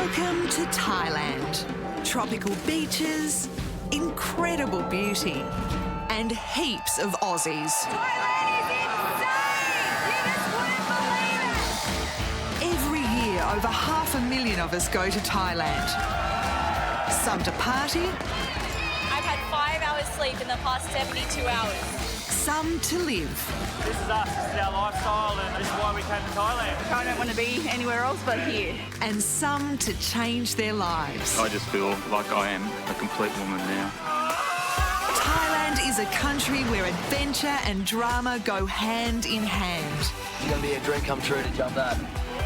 Welcome to Thailand. Tropical beaches, incredible beauty, and heaps of Aussies. Thailand is insane! You just wouldn't believe it! Every year, over 500,000 of us go to Thailand. Some to party, I've had 5 hours sleep in the past 72 hours. some to live. This is us, this is our lifestyle, and this is why we came to Thailand. I don't want to be anywhere else but here. And some to change their lives. I just feel like I am a complete woman now. Thailand is a country where adventure and drama go hand in hand. It's going to be a dream come true to jump that.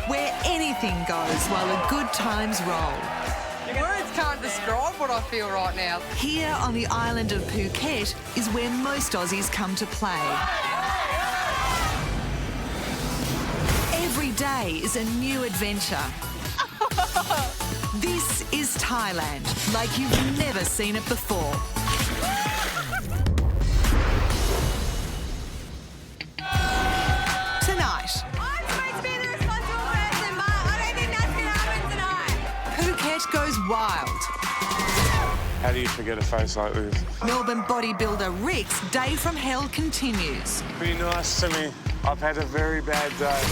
Where anything goes while the good times roll. Words can't describe what I feel right now. Here on the island of Phuket is where most Aussies come to play. Every day is a new adventure. This is Thailand, like you've never seen it before. Tonight, I'm supposed to be the responsible person, but I don't think that's going to happen tonight. Phuket goes wild. How do you forget a face like this? Melbourne bodybuilder Rick's day from hell continues. Be nice to me. I've had a very bad day.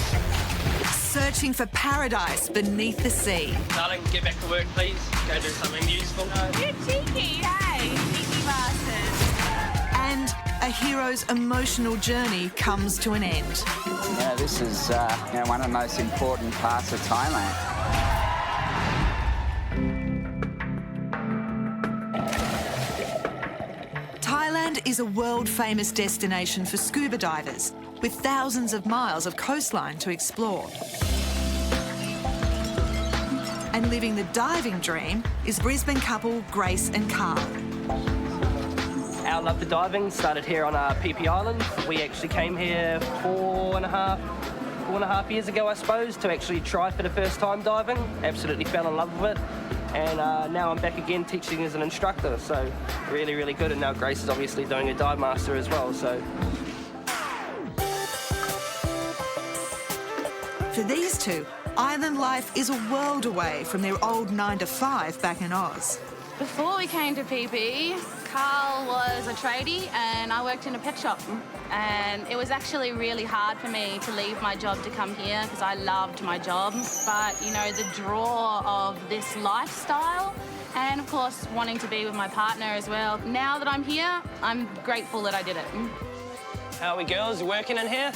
Searching for paradise beneath the sea. Darling, get back to work, please. Go do something useful. You're cheeky. Hey, cheeky bastard. And a hero's emotional journey comes to an end. Yeah, this is one of the most important parts of Thailand. Thailand is a world-famous destination for scuba divers, with thousands of miles of coastline to explore. And living the diving dream is Brisbane couple Grace and Carl. Our love for diving started here on PP Island. We actually came here four and a half years ago, I suppose, to actually try for the first time diving. Absolutely fell in love with it. And now I'm back again teaching as an instructor, so really, really good. And now Grace is obviously doing a dive master as well, so. For these two, island life is a world away from their old 9-to-5 back in Oz. Before we came to PP, Carl was a tradie and I worked in a pet shop. And it was actually really hard for me to leave my job to come here because I loved my job. But, you know, the draw of this lifestyle and, of course, wanting to be with my partner as well. Now that I'm here, I'm grateful that I did it. How are we girls? You working in here?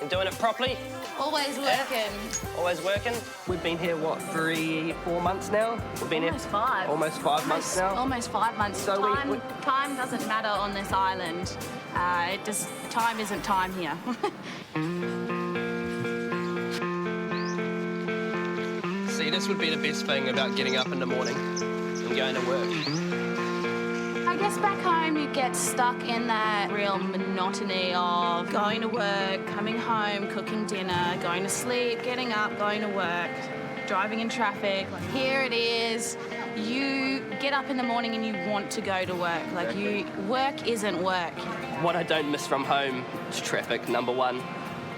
You doing it properly? Always working. Always working. We've been here, what, 3-4 months now? We've been Almost 5. Almost 5 months now. Almost 5 months. So time doesn't matter on this island. Time isn't time here. See, this would be the best thing about getting up in the morning and going to work. I guess back home you get stuck in that real monotony of going to work, coming home, cooking dinner, going to sleep, getting up, going to work, driving in traffic. Here it is. You get up in the morning and you want to go to work. Work isn't work. What I don't miss from home is traffic, number one.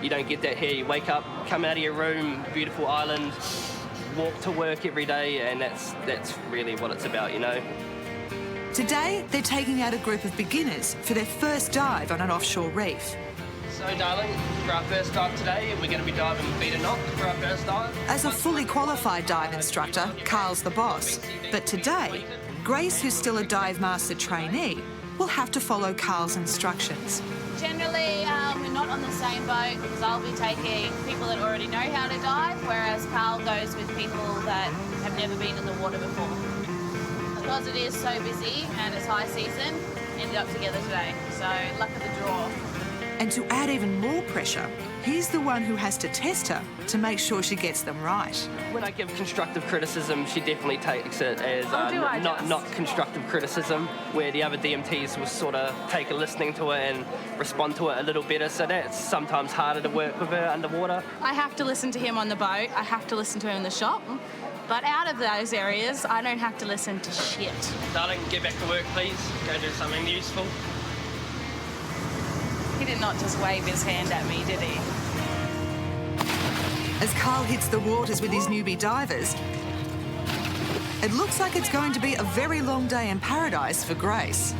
You don't get that here. You wake up, come out of your room, beautiful island, walk to work every day, and that's really what it's about, you know. Today, they're taking out a group of beginners for their first dive on an offshore reef. So, darling, for our first dive today, we're going to be diving feet and knock for our first dive. As a fully qualified dive instructor, Carl's the boss. But today, Grace, who's still a dive master trainee, will have to follow Carl's instructions. Generally, we're not on the same boat because I'll be taking people that already know how to dive, whereas Carl goes with people that have never been in the water before. Because it is so busy and it's high season, ended up together today. So, luck of the draw. And to add even more pressure, he's the one who has to test her to make sure she gets them right. When I give constructive criticism, she definitely takes it as not constructive criticism, where the other DMTs will sort of take a listening to it and respond to it a little better. So that's sometimes harder to work with her underwater. I have to listen to him on the boat. I have to listen to him in the shop. But out of those areas, I don't have to listen to shit. Darling, get back to work, please. Go do something useful. He did not just wave his hand at me, did he? As Carl hits the waters with his newbie divers, It looks like it's going to be a very long day in paradise for Grace.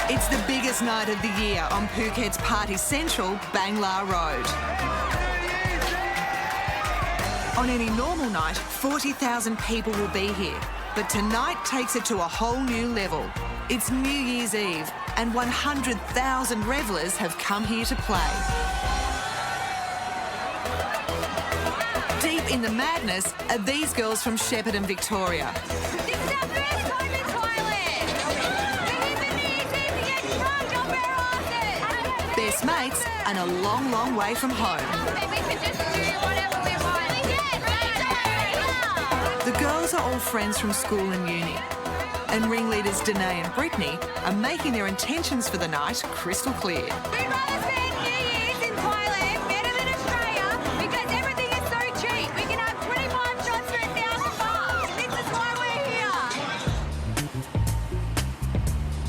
It's the biggest night of the year on Phuket's Party Central, Bangla Road. On any normal night, 40,000 people will be here, but tonight takes it to a whole new level. It's New Year's Eve, and 100,000 revellers have come here to play. Deep in the madness are these girls from Shepparton, Victoria. This is our first time in Thailand. We're here for New Year's Eve to get drunk off our asses. Best mates and a long, long way from home. We can just do whatever we want. The girls are all friends from school and uni. And ringleaders Danae and Brittany are making their intentions for the night crystal clear. We'd rather spend New Year's in Thailand better than Australia because everything is so cheap. We can have 25 shots for $1,000. This is why we're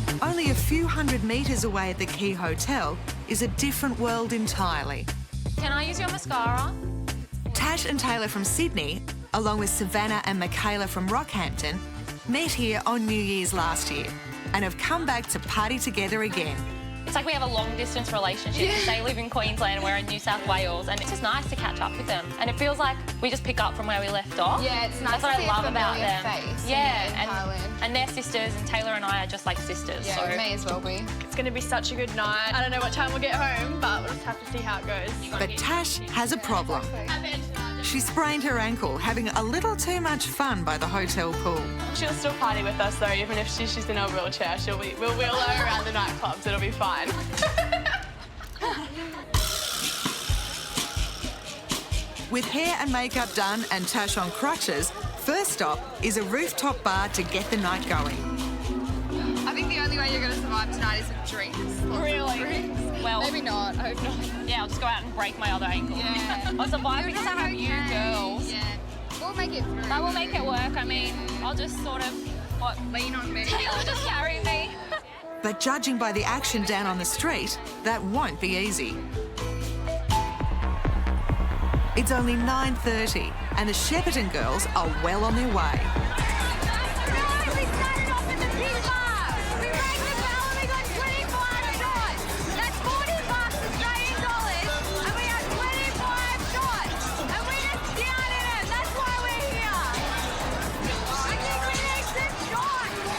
here. Only a few hundred metres away at the Key Hotel is a different world entirely. Can I use your mascara? Tash and Taylor from Sydney, along with Savannah and Michaela from Rockhampton, met here on New Year's last year and have come back to party together again. It's like we have a long-distance relationship. They live in Queensland and we're in New South Wales, and it's just nice to catch up with them. And it feels like we just pick up from where we left off. Yeah, it's nice That's what to I see a love about familiar them. face Yeah, in Thailand. and they're sisters, and Taylor and I are just like sisters. Yeah, so we may as well be. It's going to be such a good night. I don't know what time we'll get home, but we'll just have to see how it goes. But Tash has a problem. She sprained her ankle having a little too much fun by the hotel pool. She'll still party with us though, even if she's in a wheelchair. We'll wheel her around the nightclubs. It'll be fine. With hair and makeup done and Tash on crutches, first stop is a rooftop bar to get the night going. I think the only way you're going to survive tonight is with drinks. Really? Well, Maybe not. I hope not. yeah, I'll just go out and break my other ankle. Yeah. I'll survive because I have you girls. Yeah. We'll make it through. That will make it work. I mean, I'll just sort of, Lean on me. Taylor just carry me. But judging by the action down on the street, that won't be easy. It's only 9:30 and the Shepparton girls are well on their way. We started off at the pig bar. We rang the bell and we got 25 shots. That's $40 Australian dollars, and we had 25 shots. And we just downed them. That's why we're here. I think we need some shots.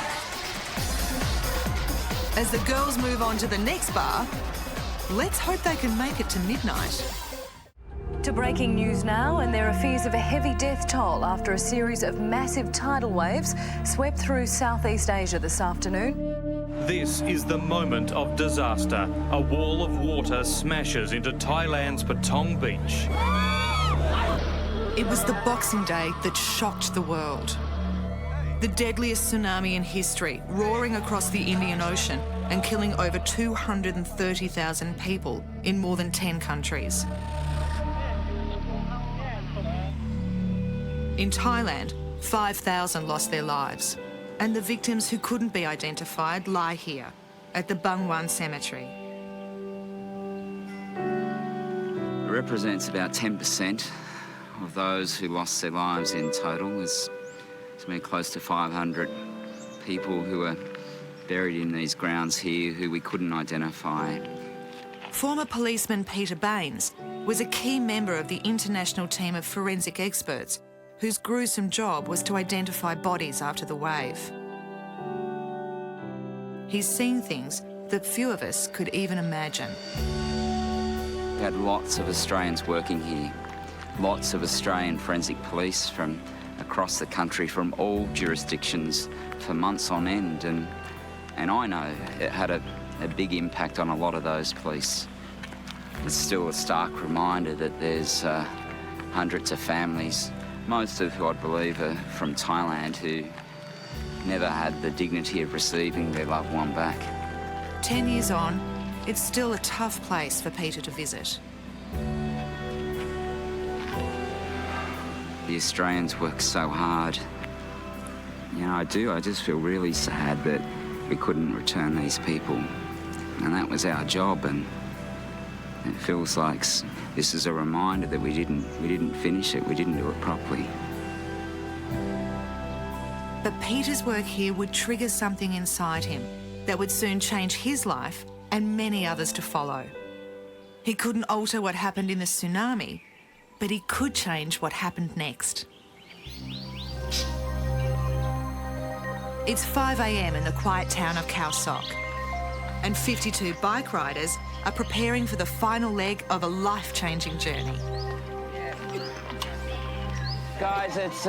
As the girls move on to the next bar, let's hope they can make it to midnight. To breaking news now, and there are fears of a heavy death toll after a series of massive tidal waves swept through Southeast Asia this afternoon. This is the moment of disaster. A wall of water smashes into Thailand's Patong Beach. It was the Boxing Day that shocked the world. The deadliest tsunami in history, roaring across the Indian Ocean and killing over 230,000 people in more than 10 countries. In Thailand, 5,000 lost their lives, and the victims who couldn't be identified lie here at the Bangwan Cemetery. It represents about 10% of those who lost their lives in total. There's been close to 500 people who are buried in these grounds here who we couldn't identify. Former policeman Peter Baines was a key member of the international team of forensic experts whose gruesome job was to identify bodies after the wave. He's seen things that few of us could even imagine. We had lots of Australians working here, lots of Australian forensic police from across the country, from all jurisdictions, for months on end, and I know it had a big impact on a lot of those police. It's still a stark reminder that there's hundreds of families, most of who I believe are from Thailand, who never had the dignity of receiving their loved one back. 10 years on, it's still a tough place for Peter to visit. The Australians work so hard. You know, I just feel really sad that we couldn't return these people. And that was our job, and It feels like this is a reminder that we didn't finish it, we didn't do it properly. But Peter's work here would trigger something inside him that would soon change his life and many others to follow. He couldn't alter what happened in the tsunami, but he could change what happened next. It's 5 a.m. in the quiet town of Khao Sok, and 52 bike riders are preparing for the final leg of a life-changing journey. Guys, it's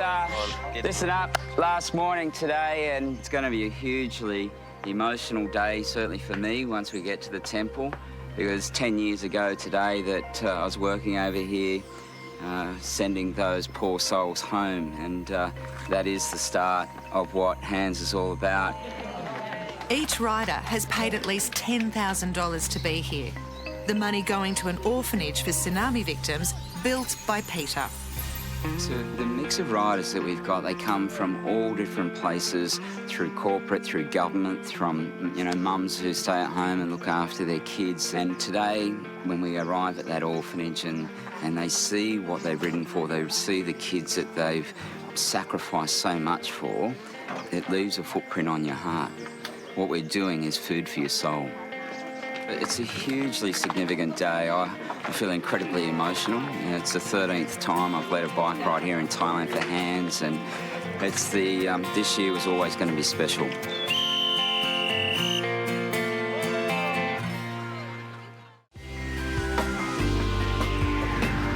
listen up, last morning today, and it's going to be a hugely emotional day, certainly for me, once we get to the temple, because 10 years ago today that I was working over here sending those poor souls home, and that is the start of what Hands is all about. Each rider has paid at least $10,000 to be here, the money going to an orphanage for tsunami victims built by Peter. So the mix of riders that we've got, they come from all different places, through corporate, through government, from, you know, mums who stay at home and look after their kids. And today, when we arrive at that orphanage and they see what they've ridden for, they see the kids that they've sacrificed so much for, it leaves a footprint on your heart. What we're doing is food for your soul. It's a hugely significant day. I feel incredibly emotional. You know, it's the 13th time I've led a bike ride here in Thailand for Hands, and it's this year was always going to be special.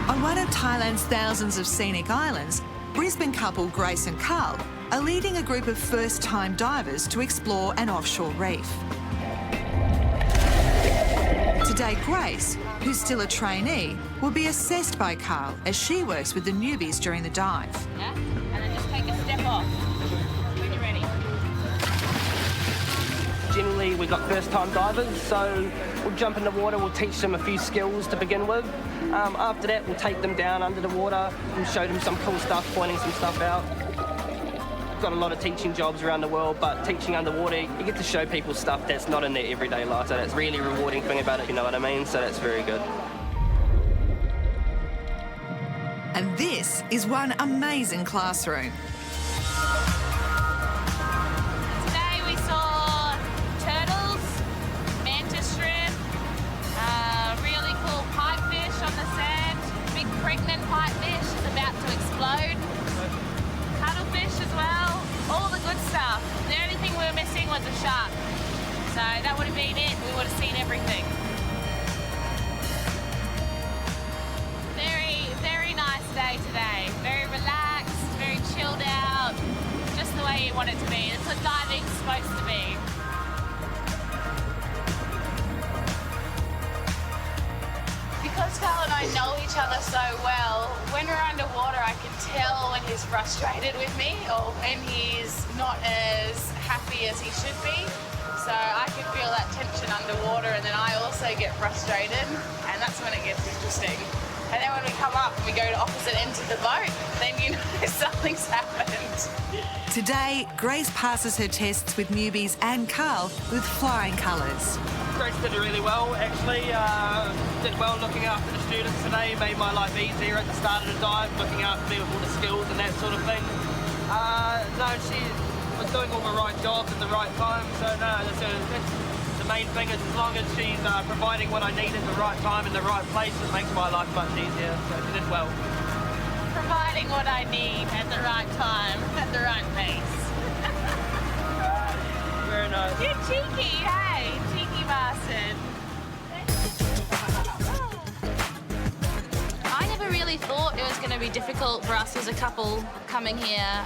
On one of Thailand's thousands of scenic islands, Brisbane couple Grace and Carl are leading a group of first-time divers to explore an offshore reef. Today, Grace, who's still a trainee, will be assessed by Carl as she works with the newbies during the dive. Yeah? And then just take a step off when you're ready. Generally, we've got first-time divers, so we'll jump in the water, we'll teach them a few skills to begin with. After that, we'll take them down under the water and show them some cool stuff, pointing some stuff out. Got a lot of teaching jobs around the world, but teaching underwater, you get to show people stuff that's not in their everyday life, so that's a really rewarding thing about it, you know what I mean? So that's very good. And this is one amazing classroom. Today we saw turtles, mantis shrimp, really cool pipefish on the sand, big pregnant pipefish is about to explode, cuttlefish as well, all the good stuff. The only thing we were missing was a shark. So that would have been it, we would have seen everything. Very nice day today. Very relaxed, very chilled out, just the way you want it to be. That's what diving's supposed to be. Because Carl and I know each other so well, when we're underwater I can tell when he's frustrated with me or when he's not as happy as he should be. So I can feel that tension underwater, and then I also get frustrated, and that's when it gets interesting. And then when we come up and we go to opposite ends of the boat, then you know something's happened. Today, Grace passes her tests with newbies and Carl with flying colours. Grace did really well, actually. Did well looking after the students today, made my life easier at the start of the dive, looking after me with all the skills and that sort of thing. No, she was doing all the right jobs at the right time, so no, that's the main thing is as long as she's providing what I need at the right time in the right place, it makes my life much easier, so she did well. Providing what I need at the right time, at the right pace. Very nice. You're cheeky, hey? Cheeky bastard. I never really thought it was going to be difficult for us as a couple coming here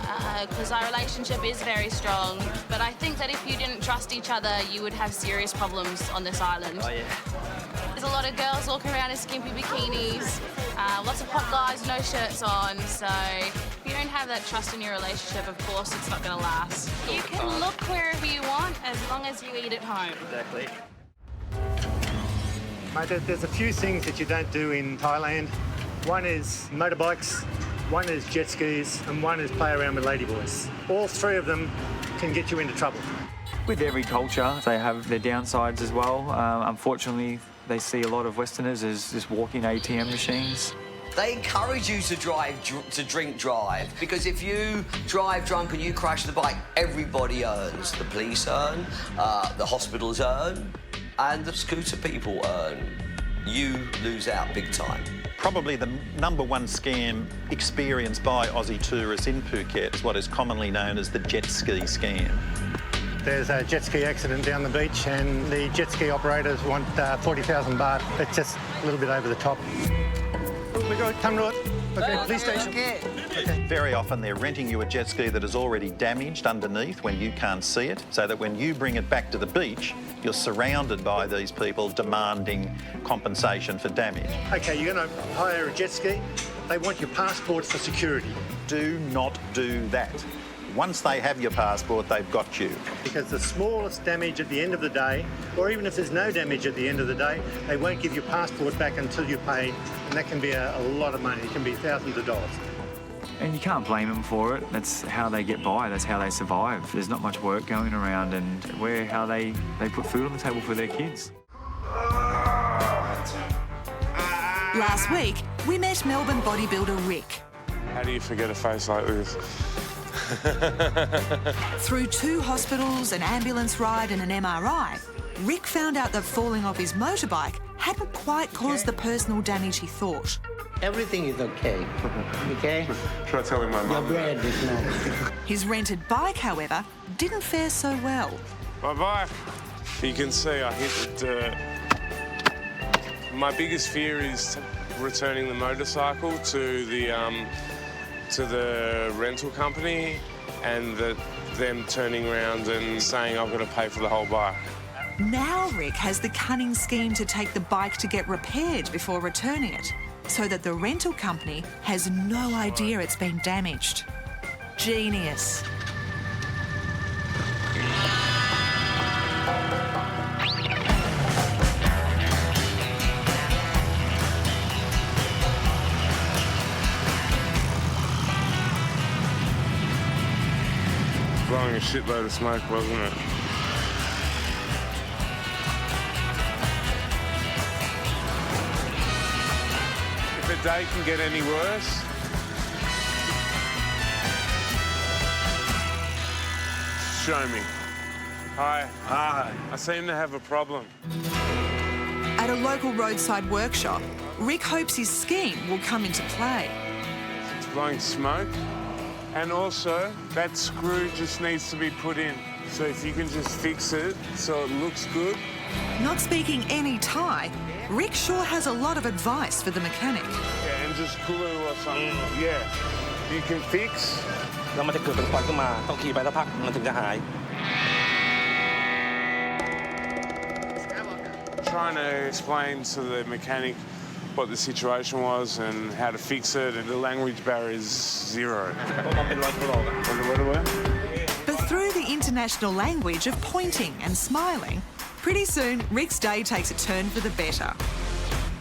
because our relationship is very strong. But I think that if you didn't trust each other, you would have serious problems on this island. Oh, yeah. There's a lot of girls walking around in skimpy bikinis, lots of hot guys, no shirts on. So if you don't have that trust in your relationship, of course, it's not going to last. You can look wherever you want as long as you eat at home. Exactly. Mate, there's a few things that you don't do in Thailand. One is motorbikes, one is jet skis, and one is play around with ladyboys. All three of them can get you into trouble. With every culture, they have their downsides as well. Unfortunately, They see a lot of Westerners as just walking ATM machines. They encourage you to drink drive, because if you drive drunk and you crash the bike, everybody earns. The police earn, the hospitals earn, and the scooter people earn. You lose out big time. Probably the number one scam experienced by Aussie tourists in Phuket is what is commonly known as the jet ski scam. There's a jet ski accident down the beach and the jet ski operators want 40,000 baht. It's just a little bit over the top. We go, Tamrot. Okay, police station. Okay. Very often they're renting you a jet ski that is already damaged underneath when you can't see it, so that when you bring it back to the beach, you're surrounded by these people demanding compensation for damage. Okay, you're going to hire a jet ski. They want your passport for security. Do not do that. Once they have your passport, they've got you. Because the smallest damage at the end of the day, or even if there's no damage at the end of the day, they won't give your passport back until you pay, and that can be a lot of money. It can be thousands of dollars. And you can't blame them for it. That's how they get by. That's how they survive. There's not much work going around, and how they put food on the table for their kids. Last week, we met Melbourne bodybuilder Rick. How do you forget a face like this? Through 2 hospitals, an ambulance ride and an MRI, Rick found out that falling off his motorbike hadn't quite caused the personal damage he thought. Everything is okay, okay? Try telling my mum. Your bread is not. His rented bike, however, didn't fare so well. My bike, you can see I hit the dirt. My biggest fear is returning the motorcycle to the rental company, and them turning around and saying I've got to pay for the whole bike. Now Rick has the cunning scheme to take the bike to get repaired before returning it, so that the rental company has no idea it's been damaged. Genius. Blowing a shitload of smoke, wasn't it? If the day can get any worse, show me. Hi. I seem to have a problem. At a local roadside workshop, Rick hopes his scheme will come into play. It's blowing smoke. And also, that screw just needs to be put in. So if you can just fix it so it looks good. Not speaking any Thai, Rick sure has a lot of advice for the mechanic. Yeah, and just glue or something. Yeah. You can fix. Trying to explain to the mechanic what the situation was and how to fix it, and the language barrier is 0. But through the international language of pointing and smiling, pretty soon Rick's day takes a turn for the better.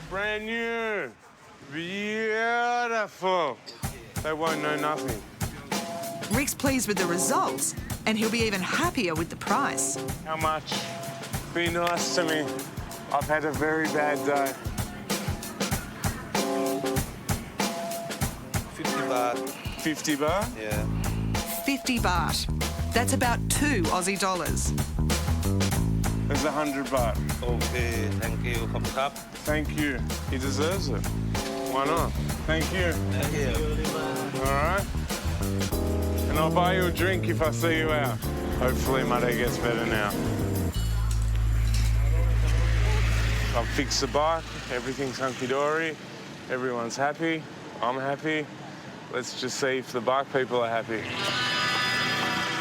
Brand new, beautiful. They won't know nothing. Rick's pleased with the results, and he'll be even happier with the price. How much? Be nice to me. I've had a very bad day. 50 baht? Yeah. 50 baht. That's about 2 Aussie dollars. There's 100 baht. Okay, thank you. Thank you. He deserves it. Why not? Thank you. Thank you. All right. And I'll buy you a drink if I see you out. Hopefully my day gets better now. I've fixed the bike. Everything's hunky-dory. Everyone's happy. I'm happy. Let's just see if the bike people are happy.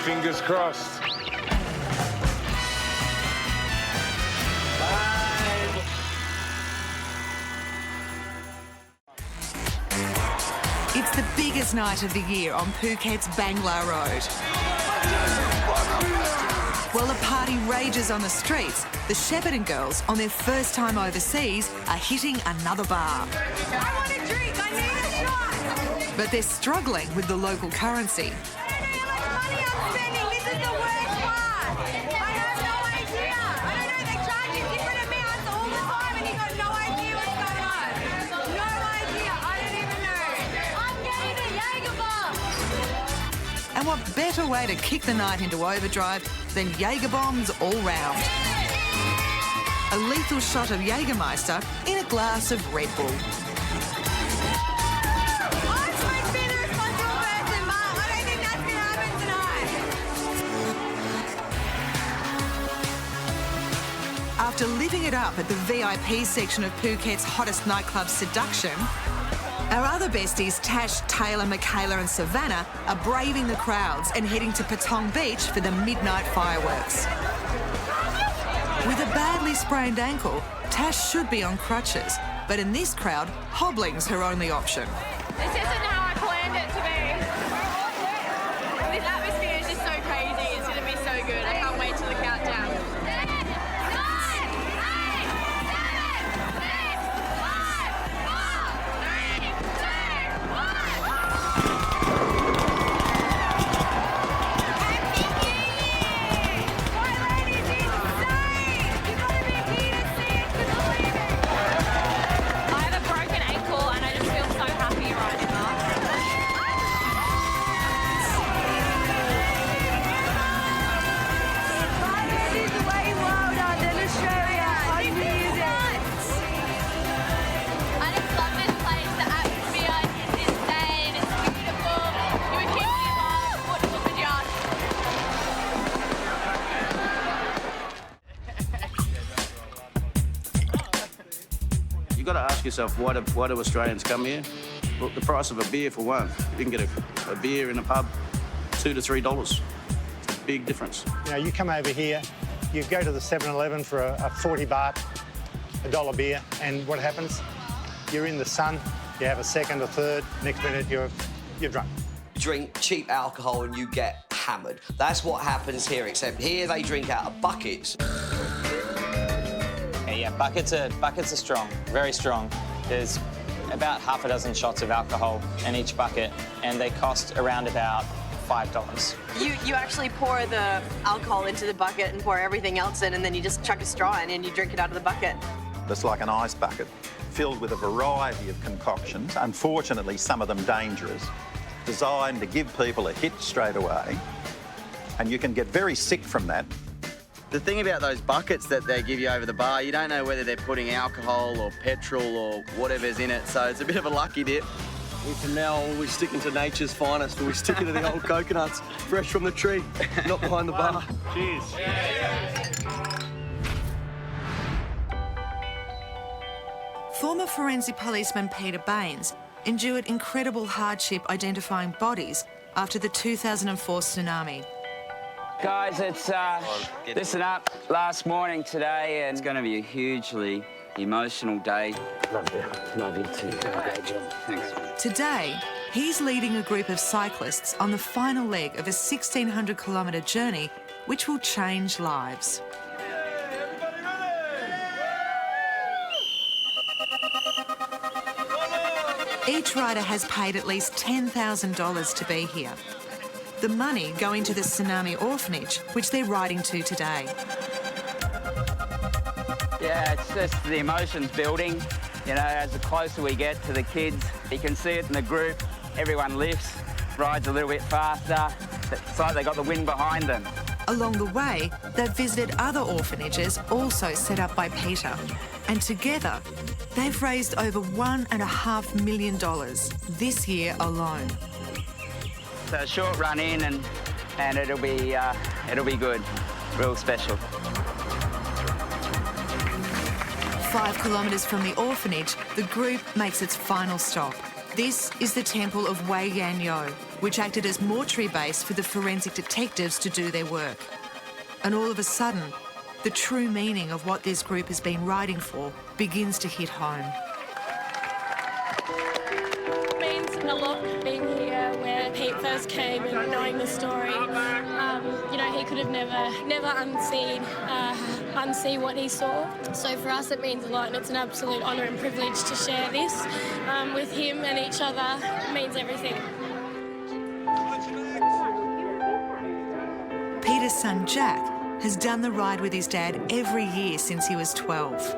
Fingers crossed. Bye. It's the biggest night of the year on Phuket's Bangla Road. While the party rages on the streets, the Shepparton girls, on their first time overseas, are hitting another bar. I want a drink. I need a shot. But they're struggling with the local currency. I don't know how much money I'm spending. This is the worst part. I have no idea. I don't know. They charge you different amounts all the time, and you go what better way to kick the night into overdrive than Jaeger bombs all round? A lethal shot of Jägermeister in a glass of Red Bull. After living it up at the VIP section of Phuket's hottest nightclub, Seduction, our other besties, Tash, Taylor, Michaela and Savannah, are braving the crowds and heading to Patong Beach for the midnight fireworks. With a badly sprained ankle, Tash should be on crutches, but in this crowd, hobbling's her only option. This isn't how I planned it to be. This atmosphere is just so crazy. It's going to be so good. I can't wait till the countdown. You've got to ask yourself, why do Australians come here? Look, the price of a beer for one. You can get a beer in a pub, $2 to $3. It's a big difference. You know, you come over here, you go to the 7-Eleven for a 40 baht, $1 beer, and what happens? You're in the sun, you have a second, a third, next minute you're drunk. Drink cheap alcohol and you get hammered. That's what happens here, except here they drink out of buckets. Yeah, buckets are strong, very strong. There's about half a dozen shots of alcohol in each bucket, and they cost around about $5. You actually pour the alcohol into the bucket and pour everything else in, and then you just chuck a straw in and you drink it out of the bucket. It's like an ice bucket filled with a variety of concoctions, unfortunately some of them dangerous, designed to give people a hit straight away, and you can get very sick from that. The thing about those buckets that they give you over the bar, you don't know whether they're putting alcohol or petrol or whatever's in it, so it's a bit of a lucky dip. From now on, we're sticking to nature's finest, and we're sticking to the old coconuts, fresh from the tree, not behind the bar. Cheers. Former forensic policeman Peter Baines endured incredible hardship identifying bodies after the 2004 tsunami. Guys, it's listen up. Last morning today, and it's going to be a hugely emotional day. Love you too. Thanks. Today, he's leading a group of cyclists on the final leg of a 1,600-kilometre journey, which will change lives. Each rider has paid at least $10,000 to be here. The money going to the Tsunami orphanage, which they're riding to today. Yeah, it's just the emotions building. You know, as the closer we get to the kids, you can see it in the group. Everyone lifts, rides a little bit faster. It's like they got the wind behind them. Along the way, they've visited other orphanages also set up by Peter. And together, they've raised over $1.5 million this year alone. So a short run in and it'll be good, real special. 5 kilometres from the orphanage, the group makes its final stop. This is the temple of Wei Yan Yo, which acted as mortuary base for the forensic detectives to do their work. And all of a sudden, the true meaning of what this group has been riding for begins to hit home. It means a lot being here where Pete first came and knowing the story. You know, he could have never unseen what he saw. So for us, it means a lot, and it's an absolute honour and privilege to share this with him and each other. It means everything. Peter's son Jack has done the ride with his dad every year since he was 12.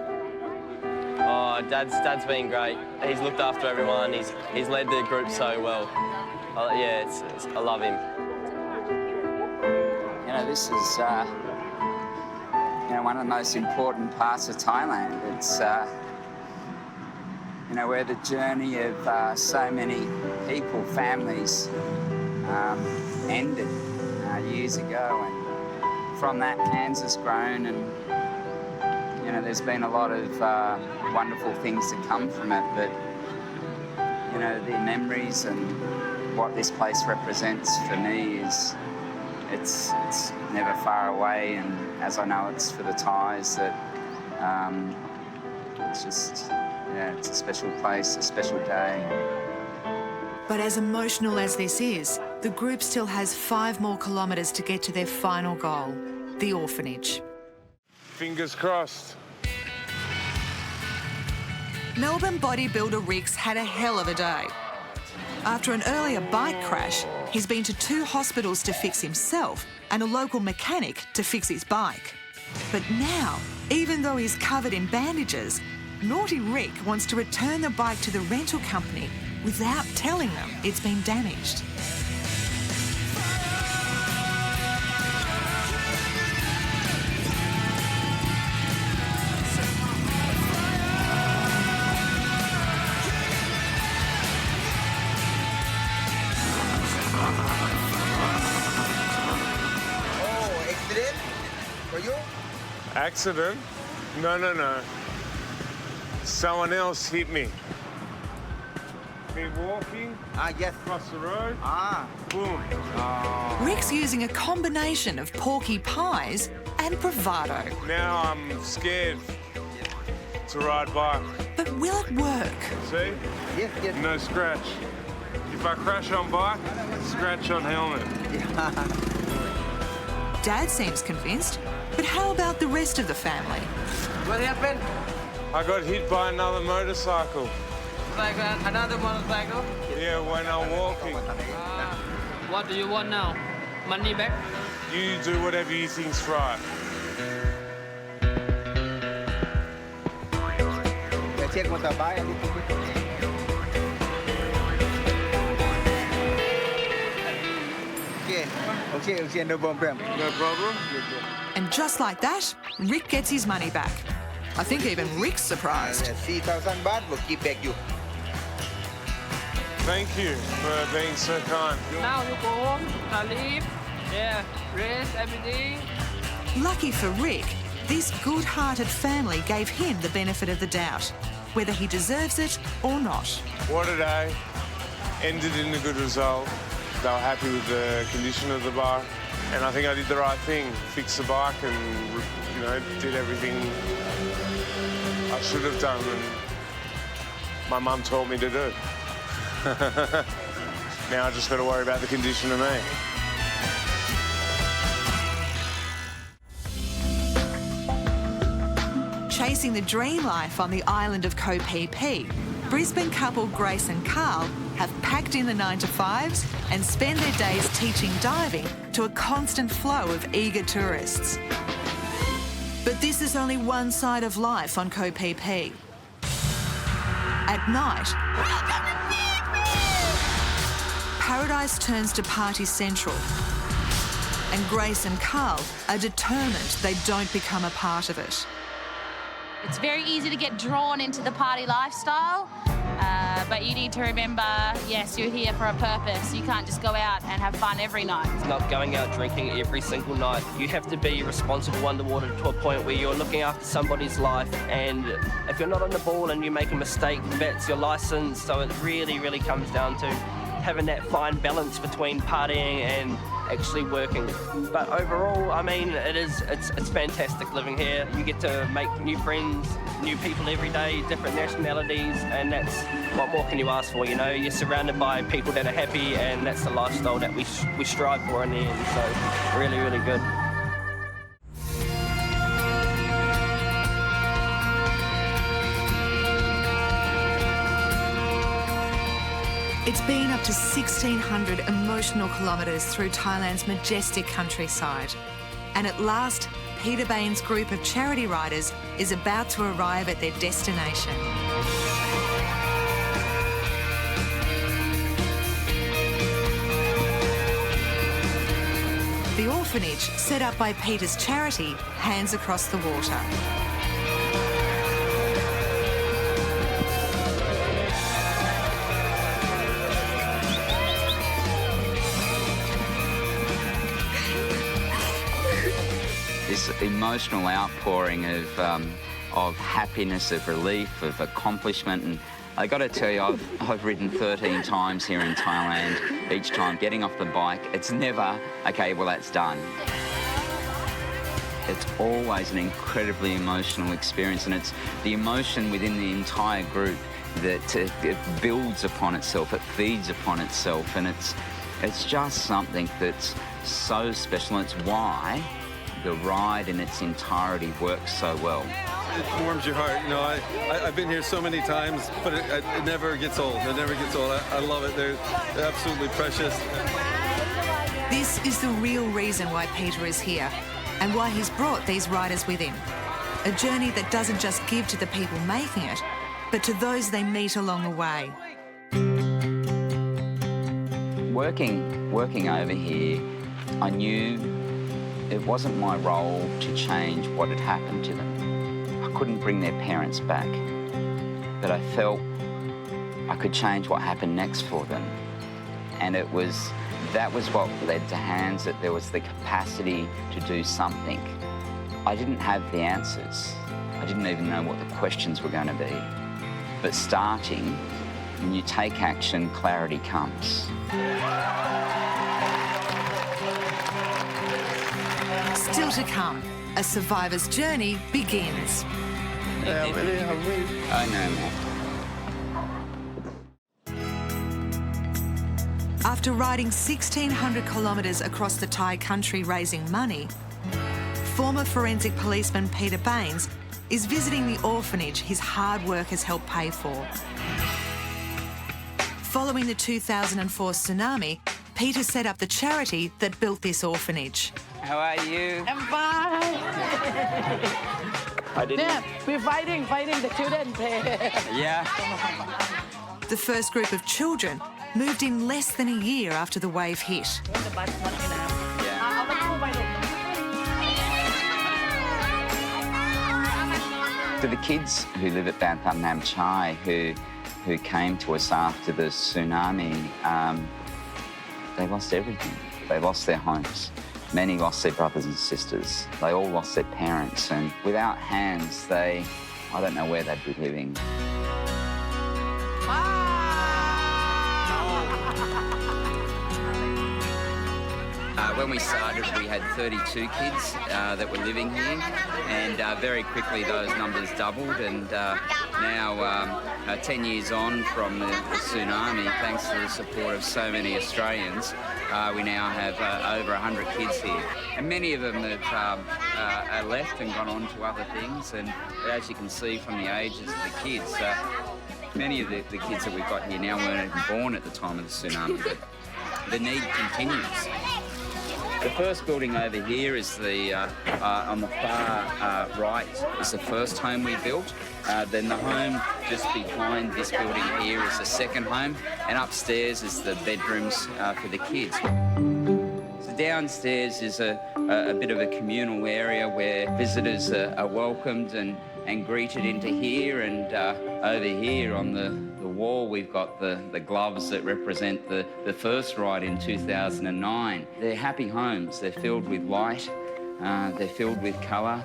Oh, Dad's been great. He's looked after everyone. He's led the group so well. Yeah, I love him. this is, one of the most important parts of Thailand. It's, where the journey of so many people, families, ended years ago. And from that, hands has grown, and, there's been a lot of wonderful things to come from it. But, the memories and what this place represents for me is, it's never far away, and as I know it's for the Thais, that it's just, it's a special place, a special day. But as emotional as this is, the group still has 5 more kilometres to get to their final goal, the orphanage. Fingers crossed. Melbourne bodybuilder Rix had a hell of a day. After an earlier bike crash, he's been to 2 hospitals to fix himself and a local mechanic to fix his bike. But now, even though he's covered in bandages, naughty Rick wants to return the bike to the rental company without telling them it's been damaged. Accident? No. Someone else hit me. Been walking. Yes. Across the road. Boom. Rick's using a combination of porky pies and bravado. Now I'm scared to ride bike. But will it work? See? Yes. No scratch. If I crash on bike, scratch on helmet. Dad seems convinced, but how about the rest of the family? What happened? I got hit by another motorcycle. Like another motorcycle? Yeah, when I'm walking. What do you want now? Money back? You do whatever you think's right. Check motorbike a little bit. Okay, no problem. No problem? And just like that, Rick gets his money back. I think even Rick's surprised. 3,000 baht will keep back you. Thank you for being so kind. Now you go home, sleep, rest, everything. Lucky for Rick, this good-hearted family gave him the benefit of the doubt, whether he deserves it or not. What a day. Ended in a good result. They were happy with the condition of the bike, and I think I did the right thing. Fixed the bike and, did everything I should have done, and my mum taught me to do. Now I just got to worry about the condition of me. Chasing the dream life on the island of Koh Phi Phi, Brisbane couple Grace and Carl have packed in the 9-to-5s and spend their days teaching diving to a constant flow of eager tourists. But this is only one side of life on Koh Phi Phi. At night, paradise turns to party central, and Grace and Carl are determined they don't become a part of it. It's very easy to get drawn into the party lifestyle, but you need to remember, yes, you're here for a purpose. You can't just go out and have fun every night. It's not going out drinking every single night. You have to be responsible underwater to a point where you're looking after somebody's life, and if you're not on the ball and you make a mistake, that's your license. So it really, really comes down to having that fine balance between partying and actually working. But overall, I mean, it's fantastic living here. You get to make new friends, new people every day, different nationalities, and that's, what more can you ask for, You're surrounded by people that are happy, and that's the lifestyle that we strive for in the end, so really, really good. It's been up to 1,600 emotional kilometres through Thailand's majestic countryside. And at last, Peter Bain's group of charity riders is about to arrive at their destination. The orphanage set up by Peter's charity, Hands Across the Water. This emotional outpouring of happiness, of relief, of accomplishment, and I got to tell you, I've ridden 13 times here in Thailand. Each time getting off the bike, it's never, okay, well, that's done. It's always an incredibly emotional experience, and it's the emotion within the entire group that it builds upon itself, it feeds upon itself, and it's just something that's so special. It's why the ride in its entirety works so well. It warms your heart. You know, I've been here so many times, but it never gets old. It never gets old. I love it. They're absolutely precious. This is the real reason why Peter is here and why he's brought these riders with him. A journey that doesn't just give to the people making it, but to those they meet along the way. Working over here, I knew it wasn't my role to change what had happened to them. I couldn't bring their parents back, but I felt I could change what happened next for them. And that was what led to Hands, that there was the capacity to do something. I didn't have the answers. I didn't even know what the questions were going to be. But starting, when you take action, clarity comes. Still to come, a survivor's journey begins. I know, man. After riding 1,600 kilometres across the Thai country raising money, former forensic policeman Peter Baines is visiting the orphanage his hard work has helped pay for. Following the 2004 tsunami, Peter set up the charity that built this orphanage. How are you? I'm fine. Yeah, we're fighting the children. Yeah. The first group of children moved in less than a year after the wave hit. To the kids who live at Bantham Nam Chai, who came to us after the tsunami, they lost everything. They lost their homes. Many lost their brothers and sisters. They all lost their parents, and without Hands, I don't know where they'd be living. When we started, we had 32 kids that were living here, and very quickly those numbers doubled, and now, 10 years on from the tsunami, thanks to the support of so many Australians, we now have over 100 kids here. And many of them have left and gone on to other things, and as you can see from the ages of the kids, many of the kids that we've got here now weren't even born at the time of the tsunami, but the need continues. The first building over here is the, on the far right, is the first home we built. Then the home just behind this building here is the second home, and upstairs is the bedrooms for the kids. So downstairs is a bit of a communal area where visitors are welcomed and greeted into here, and over here on the wall we've got the gloves that represent the first ride in 2009. They're happy homes. They're filled with light, they're filled with colour,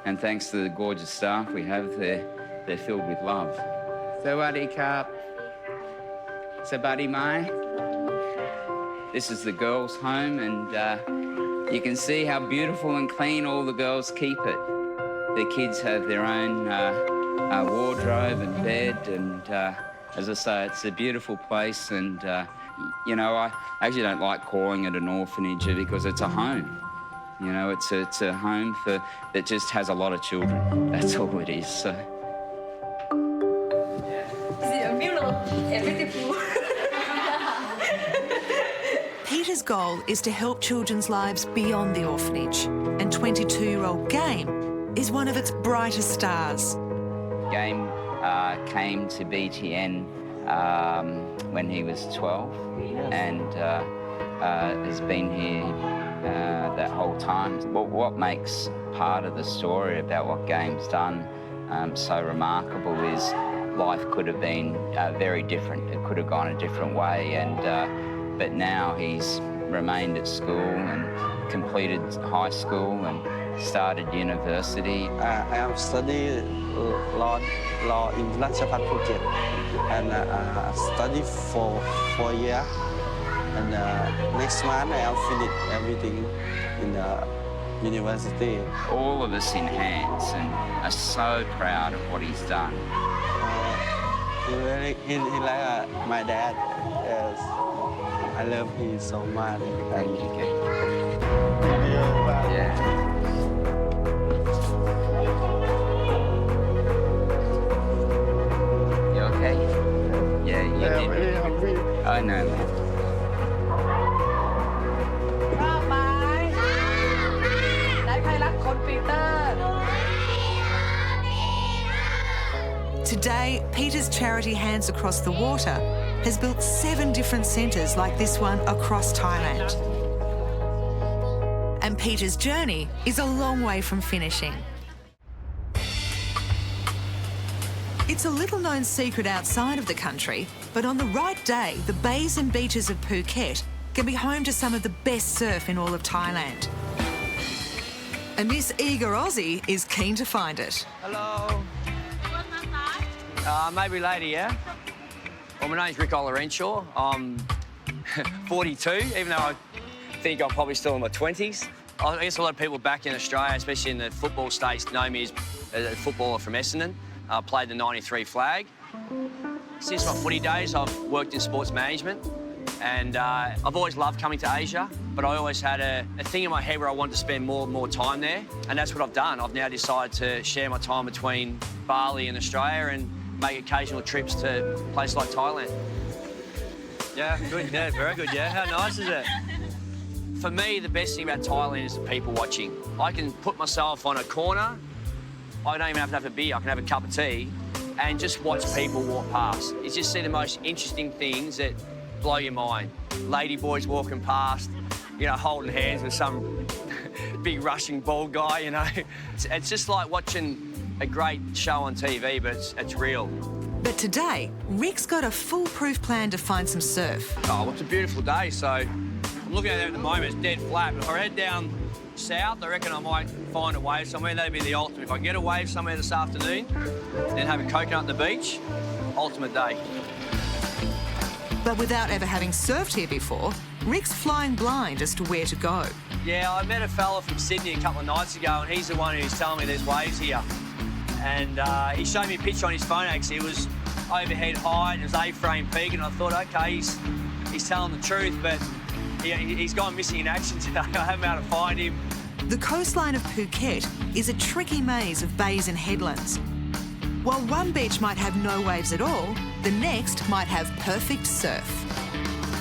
and thanks to the gorgeous staff we have, they're filled with love. Sawadee Krap. Sabadi Mai. This is the girls' home, and you can see how beautiful and clean all the girls keep it. The kids have their own wardrobe and bed, and as I say, it's a beautiful place, and you know, I actually don't like calling it an orphanage because it's a home. You know, it's a home that just has a lot of children. That's all it is. So. Peter's goal is to help children's lives beyond the orphanage, and 22-year-old Game is one of its brightest stars. Game came to BTN when he was 12 and has been here that whole time. What makes part of the story about what Game's done so remarkable is life could have been very different. It could have gone a different way, but now he's remained at school and completed high school and started university. I have studied law in Ratchapat Phuket and studied for 4 years. And next month I have finished everything in the university. All of us in hands and are so proud of what he's done. He like my dad. Yes, I love him so much. Thank you. Yeah. You okay? Yeah, you did. Really hungry. I know, man. Today, Peter's charity Hands Across the Water has built 7 different centres like this one across Thailand. And Peter's journey is a long way from finishing. It's a little-known secret outside of the country, but on the right day, the bays and beaches of Phuket can be home to some of the best surf in all of Thailand. And this eager Aussie is keen to find it. Hello. Maybe later, yeah? Well, my name's Rick Olorenshaw. I'm 42, even though I think I'm probably still in my 20s. I guess a lot of people back in Australia, especially in the football states, know me as a footballer from Essendon. I played the 93 flag. Since my footy days, I've worked in sports management, and I've always loved coming to Asia, but I always had a thing in my head where I wanted to spend more and more time there, and that's what I've done. I've now decided to share my time between Bali and Australia and make occasional trips to places like Thailand. Yeah, good, yeah, very good, yeah. How nice is it? For me, the best thing about Thailand is the people watching. I can put myself on a corner, I don't even have to have a beer, I can have a cup of tea, and just watch people walk past. You just see the most interesting things that blow your mind. Lady boys walking past, you know, holding hands with some big Russian bald guy, you know. It's just like watching a great show on TV, but it's real. But today, Rick's got a foolproof plan to find some surf. Oh, well, it's a beautiful day, so I'm looking at it at the moment, it's dead flat. But if I head down south, I reckon I might find a wave somewhere. That'd be the ultimate. If I can get a wave somewhere this afternoon, then have a coconut on the beach, ultimate day. But without ever having surfed here before, Rick's flying blind as to where to go. Yeah, I met a fella from Sydney a couple of nights ago, and he's the one who's telling me there's waves here. And he showed me a picture on his phone, actually. It was overhead high, and it was A-frame peak, and I thought, OK, he's telling the truth, but he's gone missing in action today. I haven't been able to find him. The coastline of Phuket is a tricky maze of bays and headlands. While one beach might have no waves at all, the next might have perfect surf.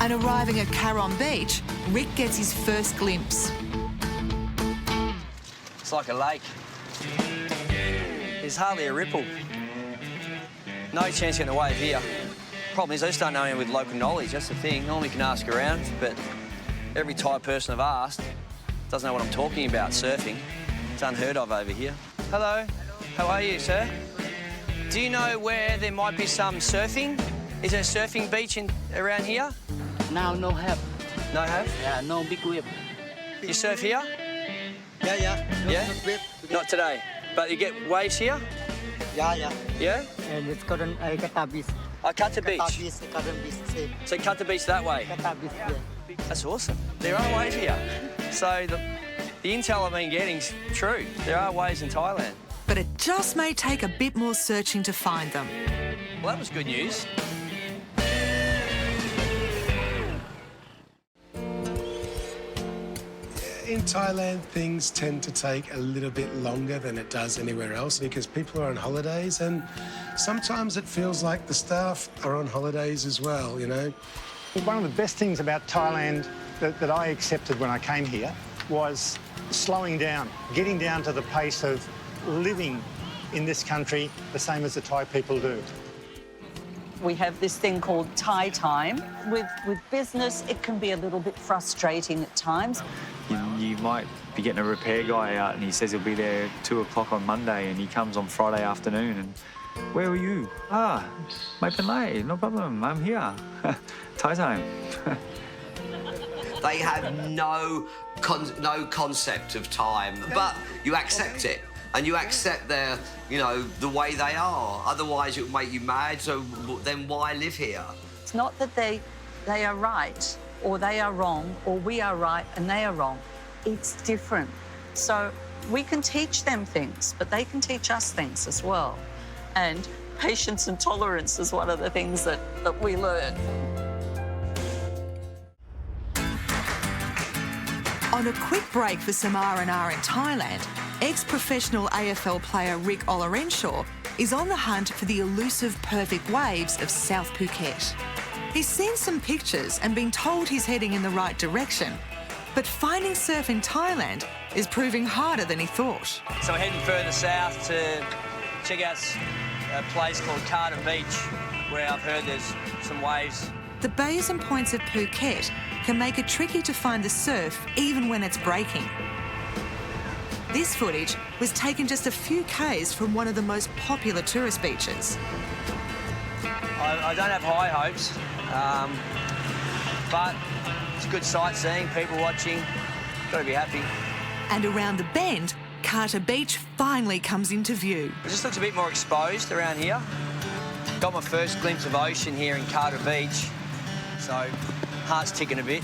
And arriving at Karon Beach, Rick gets his first glimpse. It's like a lake. There's hardly a ripple. No chance getting a wave here. Problem is, I just don't know anyone with local knowledge. That's the thing. Normally you can ask around, but every Thai person I've asked doesn't know what I'm talking about, surfing. It's unheard of over here. Hello. How are you, sir? Do you know where there might be some surfing? Is there a surfing beach around here? Now no have. No have? Yeah, no big wave. You surf here? Yeah. Yeah? Not today. But you get waves here? Yeah. Yeah? And it's called Kata Beach. Kata Beach? Kata Beach, Kata Beach. So Kata Beach that way? Kata Beach, yeah. That's awesome. There are waves here. So the intel I've been getting is true. There are waves in Thailand. But it just may take a bit more searching to find them. Well, that was good news. In Thailand, things tend to take a little bit longer than it does anywhere else because people are on holidays, and sometimes it feels like the staff are on holidays as well, you know. One of the best things about Thailand that I accepted when I came here was slowing down, getting down to the pace of living in this country the same as the Thai people do. We have this thing called Thai time. With business, it can be a little bit frustrating at times. You might be getting a repair guy out and he says he'll be there 2 o'clock on Monday and he comes on Friday afternoon and, where were you? Mai Penlai, no problem, I'm here. Thai time. They have no concept of time, but you accept it. And you accept their, you know, the way they are. Otherwise, it would make you mad, so then why live here? It's not that they are right or they are wrong or we are right and they are wrong. It's different. So we can teach them things, but they can teach us things as well. And patience and tolerance is one of the things that we learn. On a quick break for some R&R in Thailand, ex-professional AFL player Rick Olorenshaw is on the hunt for the elusive perfect waves of South Phuket. He's seen some pictures and been told he's heading in the right direction, but finding surf in Thailand is proving harder than he thought. So we're heading further south to check out a place called Carter Beach, where I've heard there's some waves. The bays and points of Phuket can make it tricky to find the surf even when it's breaking. This footage was taken just a few k's from one of the most popular tourist beaches. I don't have high hopes, but it's good sightseeing, people watching, got to be happy. And around the bend, Carter Beach finally comes into view. It just looks a bit more exposed around here. Got my first glimpse of ocean here in Carter Beach, so heart's ticking a bit.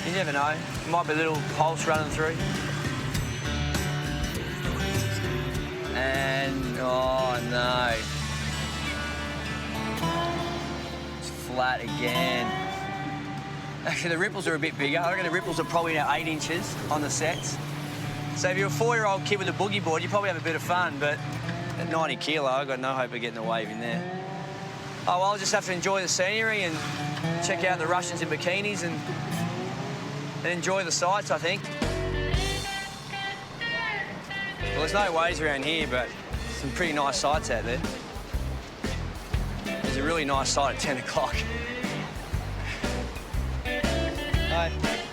You never know, might be a little pulse running through. And, oh no. It's flat again. Actually, the ripples are a bit bigger. I reckon the ripples are probably now 8 inches on the sets. So if you're a 4-year-old kid with a boogie board, you probably have a bit of fun, but at 90 kilo, I've got no hope of getting a wave in there. Oh, well, I'll just have to enjoy the scenery and check out the Russians in bikinis and enjoy the sights, I think. Well, there's no waves around here, but some pretty nice sights out there. There's a really nice sight at 10 o'clock. Hi,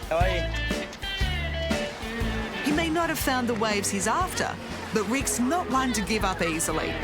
how are you? He may not have found the waves he's after, but Rick's not one to give up easily.